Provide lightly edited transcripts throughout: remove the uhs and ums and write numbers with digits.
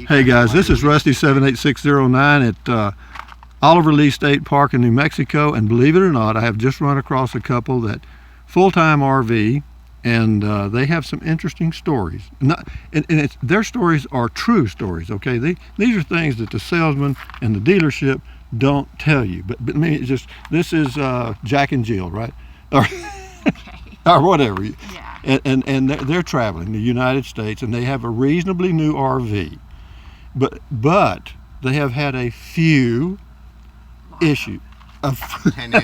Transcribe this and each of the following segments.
Hey guys, this is Rusty 78609 at Oliver Lee State Park in New Mexico, and believe it or not, I have just run across a couple that full-time RV, and they have some interesting stories. Their stories are true stories. Okay, these are things that the salesman and the dealership don't tell you. But I mean, this is Jack and Jill, right? Or, or whatever. Yeah. And they're traveling the United States, and they have a reasonably new RV, but they have had a few issues. 10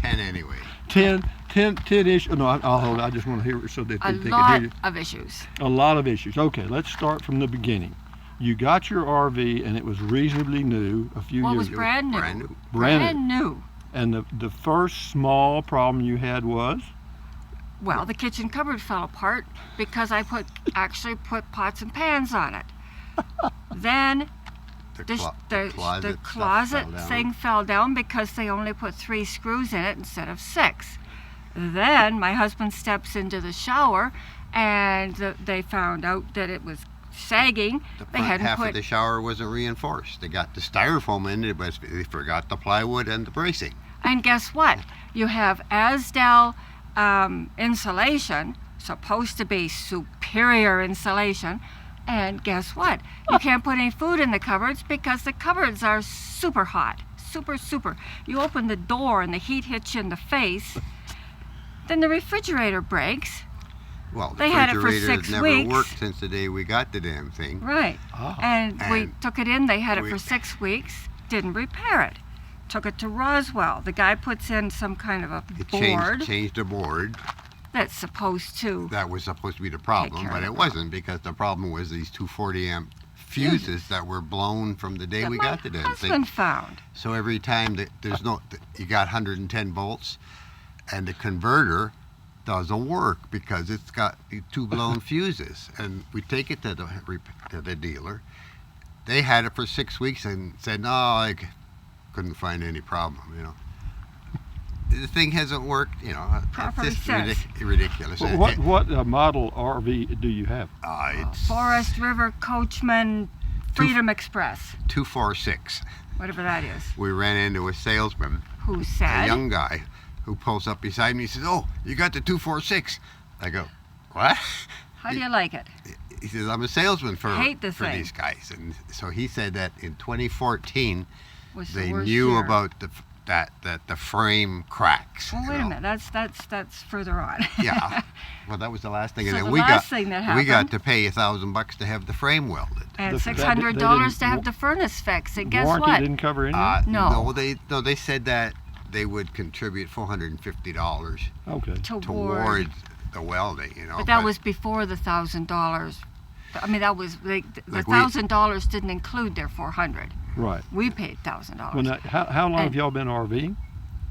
anyway. 10 issues. No, I'll hold it. I just want to hear it so that they can hear you. Of issues. A lot of issues. Okay, let's start from the beginning. You got your RV, and it was reasonably new a few years ago. Brand new. Brand new. And the first small problem you had was? Well, the kitchen cupboard fell apart because I actually put pots and pans on it. Then the closet thing fell down because they only put 3 screws in it instead of 6. Then my husband steps into the shower, and they found out that it was sagging. The front half of the shower wasn't reinforced. They got the styrofoam in it, but they forgot the plywood and the bracing. And guess what? You have Asdel insulation, supposed to be superior insulation, and guess what? You can't put any food in the cupboards because the cupboards are super hot. Super. You open the door and the heat hits you in the face. Then the refrigerator breaks. Well, they had it for 6 weeks. Never worked since the day we got the damn thing. Right. Oh. And we took it in. They had it for 6 weeks. Didn't repair it. Took it to Roswell. The guy puts in some kind of a board. Changed a board. That's supposed to. That was supposed to be the problem, but it wasn't, because the problem was these 240 amp fuses that were blown from the day we got the damn thing. Husband found. So every time you got 110 volts, and the converter doesn't work because it's got 2 blown fuses, and we take it to the dealer. They had it for 6 weeks and said, no, I couldn't find any problem, The thing hasn't worked, it's just ridiculous. Well, what model RV do you have? It's Forest River Coachman Freedom Express. 246. Whatever that is. We ran into a salesman. Who said? A young guy who pulls up beside me. He says, oh, you got the 246. I go, what? How do you like it? He says, I'm a salesman for these guys. And so he said that in 2014, they knew year. About the frame cracks. Well, wait a minute. That's further on. Yeah. Well, that was the last thing. So and then we got to pay $1,000 to have the frame welded. And $600 to have the furnace fixed. And guess warranty what? Didn't cover any? No. No, they said that they would contribute $450. Okay. Towards the welding, But that was before the $1,000. I mean, that was the $1,000 didn't include their $400. Right. We paid $1,000. Well, now, how long have y'all been RVing?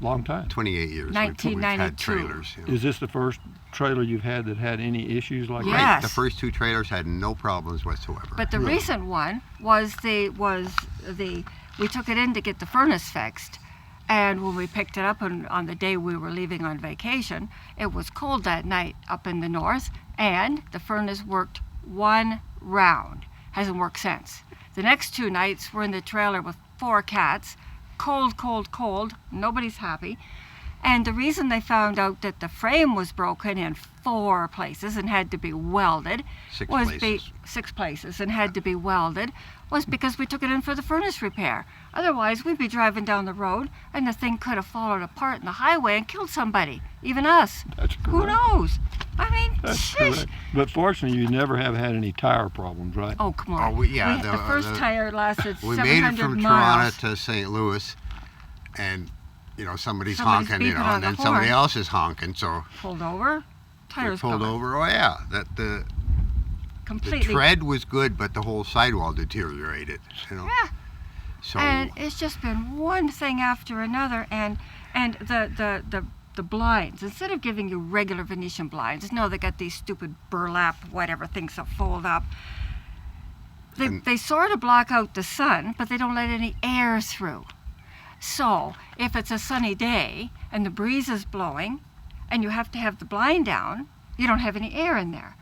Long time. 28 years. 1992. We've had trailers. Is this the first trailer you've had that had any issues like that? Yes. Right. The first 2 trailers had no problems whatsoever. But the recent one was we took it in to get the furnace fixed, and when we picked it up on the day we were leaving on vacation, it was cold that night up in the north, and the furnace worked 1 round. Hasn't worked since. The next 2 nights we're in the trailer with 4 cats, cold, nobody's happy. And the reason they found out that the frame was broken in 4 places and had to be welded 6 places. 6 places and had to be welded was because we took it in for the furnace repair. Otherwise, we'd be driving down the road and the thing could have fallen apart in the highway and killed somebody, even us. That's correct. Who knows? I mean, That's correct. But fortunately, you never have had any tire problems, right? Oh, come on. The first tire lasted 700 miles. We made it from Toronto to St. Louis, and somebody's honking, and then somebody else is honking, so pulled over, tires pulled over. Oh yeah, the tread was good, but the whole sidewall deteriorated. Yeah. So and it's just been one thing after another, and the blinds, instead of giving you regular Venetian blinds, no, they got these stupid burlap whatever things that fold up. They sort of block out the sun, but they don't let any air through. So if it's a sunny day and the breeze is blowing and you have to have the blind down, you don't have any air in there.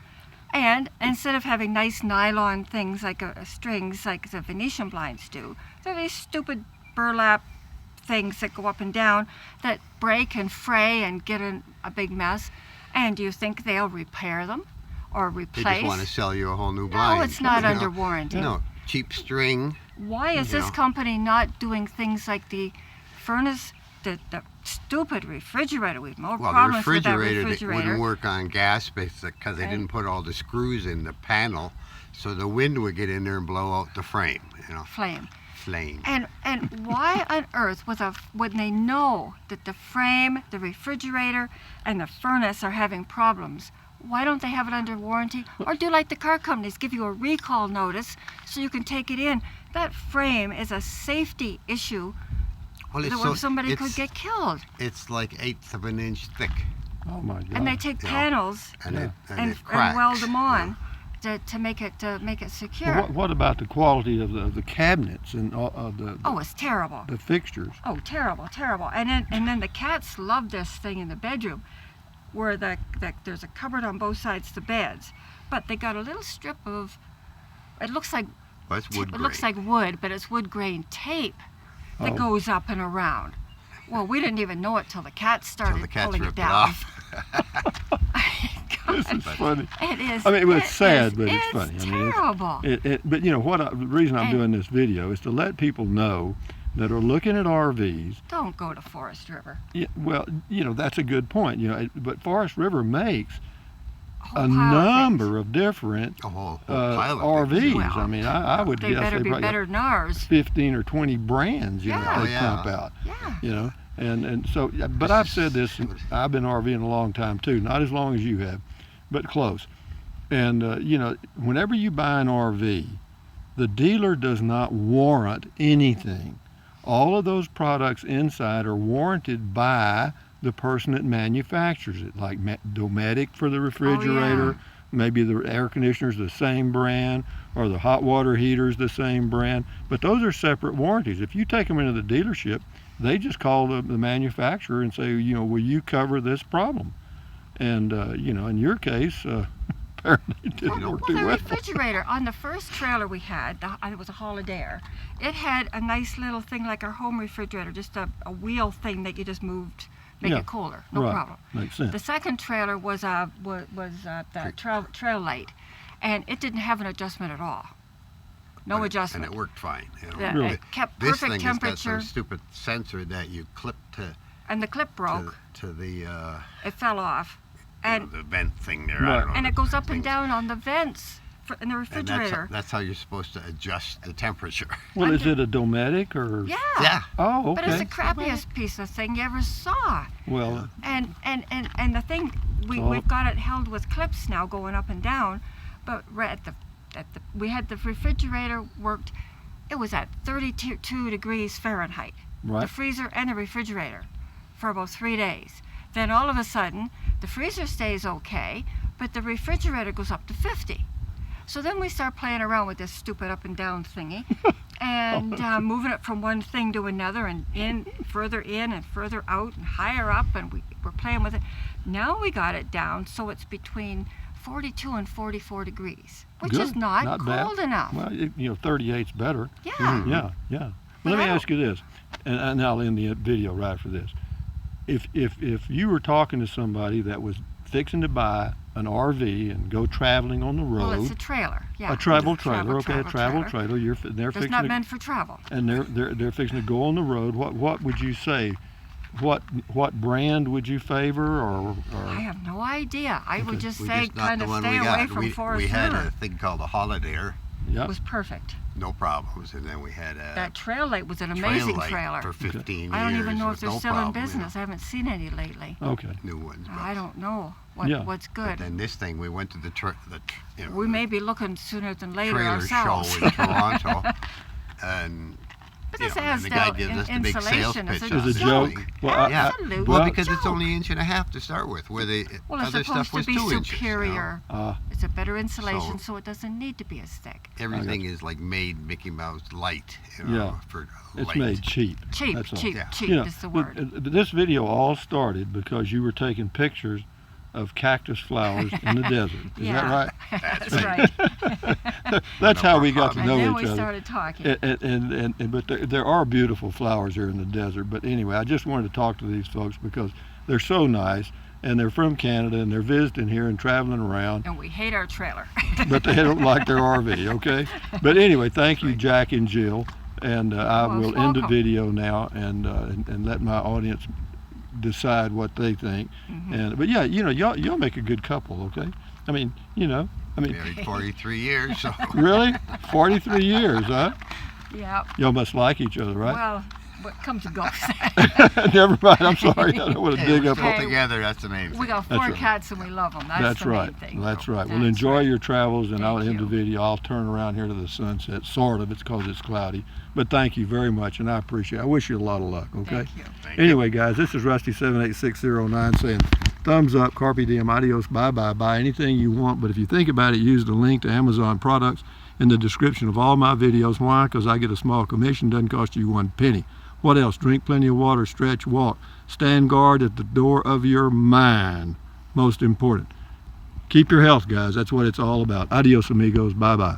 And instead of having nice nylon things like strings like the Venetian blinds do, they're these stupid burlap things that go up and down that break and fray and get in a big mess. And do you think they'll repair them or They replace? just want to sell you a whole new blind. No, it's not you know? under warranty. No, cheap string. Why is You this know. company not doing things like the furnace, the stupid refrigerator? We've more Well, the problems with that refrigerator that refrigerator. wouldn't work on gas because they Right. didn't put all the screws in the panel, so the wind would get in there and blow out the frame. You know, Flame. flame. And why on earth, when they know that the frame, the refrigerator, and the furnace are having problems, why don't they have it under warranty? Or do like the car companies, give you a recall notice so you can take it in. That frame is a safety issue Well, where somebody could it's- get killed. It's like 1/8 of an inch thick, Oh my God. And they take Yeah. panels and Yeah. it and it cracks. weld them you on know. to make it secure. Well, what about the quality of the cabinets and Oh, it's terrible. the fixtures? Oh, terrible, terrible. And then the cats love this thing in the bedroom, where there's a cupboard on both sides of the beds, but they got a little strip of, it looks like Well, it's wood it looks grain. like wood, but it's wood grain tape that Oh. goes up and around. Well, we didn't even know it till the cats Till started the cats pulling ripped it it down. off. This is funny. It is. I mean, it was it sad, is- but it's funny. I mean, terrible. But you know what? The reason I'm And- doing this video is to let people know that are looking at RVs. Don't go to Forest River. Yeah, well, you know that's a good point. You know, but Forest River makes Whole a pile of number things. of different A whole pile of RVs. things. Well, I mean, I would They guess better they be probably better than ours. 15 or 20 brands. You Yeah. know, Oh, they yeah. pump out. Yeah. You know, and so, yeah, but I've said this. And I've been RVing a long time too, not as long as you have, but close. And you know, whenever you buy an RV, the dealer does not warrant anything. All of those products inside are warranted by the person that manufactures it, like Dometic for the refrigerator, maybe the air conditioner's the same brand, or the hot water heater's the same brand, but those are separate warranties. If you take them into the dealership, they just call the manufacturer and say, you know, will you cover this problem? And, you know, in your case, apparently it didn't work Well, too the well. refrigerator on the first trailer we had, it was a Holiday. It had a nice little thing like our home refrigerator, just a wheel thing that you just moved, make Yeah. it cooler, no Right. problem. Makes sense. The second trailer was the trail light, and it didn't have an adjustment at all. No But adjustment. And it worked fine. You know. The- Really? It kept This perfect thing has got temperature, some stupid sensor that you clip and the clip broke. to the It fell off, you know, and the vent thing there. I Right. don't know. and it goes up and things. down on the vents in the And refrigerator. that's how you're supposed to adjust the temperature. Well, is it a Dometic or? Yeah. Yeah. Oh, But it's okay. the crappiest piece of thing you ever saw. Well, And the thing, So- we've got it held with clips now going up and down, but right we had the refrigerator worked, it was at 32 degrees Fahrenheit. The right. freezer and the refrigerator for about 3 days. Then all of a sudden, the freezer stays okay, but the refrigerator goes up to 50. So then we start playing around with this stupid up and down thingy and moving it from one thing to another and further in and further out and higher up, and we're playing with it. Now we got it down so it's between 42 and 44 degrees, which is Good. not bad. cold enough. Well, you know, 38's better. Yeah. Yeah, yeah. But Let me I don't- ask you this, and I'll end the video right after this. If you were talking to somebody that was fixing to buy an RV and go traveling on the road, Well, it's a trailer. Yeah. a travel Travel trailer, okay, a travel trailer, they're It's fixing not to, meant for travel. and they're fixing to go on the road. What would you say? What brand would you favor, or I have no idea. I would just We say just not kind the of one stay we away got. from we Forest had River. a thing called a Holiday, yeah? It was perfect. no problems, and then we had a That trail light was an trail amazing light trailer. for 15 years. I don't even know if with they're no still problem, in you know. business. I haven't seen any lately. Okay. New ones. but- I don't know Yeah. what's But good. then this thing, we went to We may be looking sooner than later trailer ourselves. show in Toronto, and But you this know, and has the guy the gives us the big sales insulation pitch. is on a It's a the joke. thing. Well, I- Yeah. Absolute Well, Well, because it's joke. only 1.5 to start with, where the Well, it's other supposed stuff was to be 2 inches. superior. It's a better insulation, So- so it doesn't need to be as thick. Everything is like made Mickey Mouse light. You know, Yeah. for It's light. made cheap. Cheap, That's all. cheap, Yeah. cheap You know, is the word. This video all started because you were taking pictures of cactus flowers in the desert. Is that right? That's right. That's how we got to And know then each we other. started talking. But there are beautiful flowers here in the desert. But anyway, I just wanted to talk to these folks because they're so nice, and they're from Canada, and they're visiting here and traveling around. And we hate our trailer. But they don't like their RV, okay? But anyway, thank you, Jack and Jill. And I Well, will end the welcome. video now and let my audience decide what they think. Mm-hmm. But yeah, y'all make a good couple, okay? I mean, Married 43 years, so really? 43 years, huh? Yeah. Y'all must like each other, right? Well, what comes and goes. Never mind, I'm sorry. I don't want to hey, dig we're up. still Hey, together. That's the main We thing. got That's 4 right. cats and we love them. That's the right. main thing. That's right. Well, That's enjoy right. your travels, and I'll Thank end the you. video. I'll turn around here to the sunset, sort of. It's because it's cloudy. But thank you very much, and I appreciate it. I wish you a lot of luck, okay? Thank you. Thank you. Anyway, guys, this is Rusty78609 saying thumbs up, carpe diem, adios, bye-bye, buy anything you want. But if you think about it, use the link to Amazon products in the description of all my videos. Why? Because I get a small commission. Doesn't cost you 1 penny. What else? Drink plenty of water, stretch, walk. Stand guard at the door of your mind. Most important. Keep your health, guys. That's what it's all about. Adios, amigos. Bye-bye.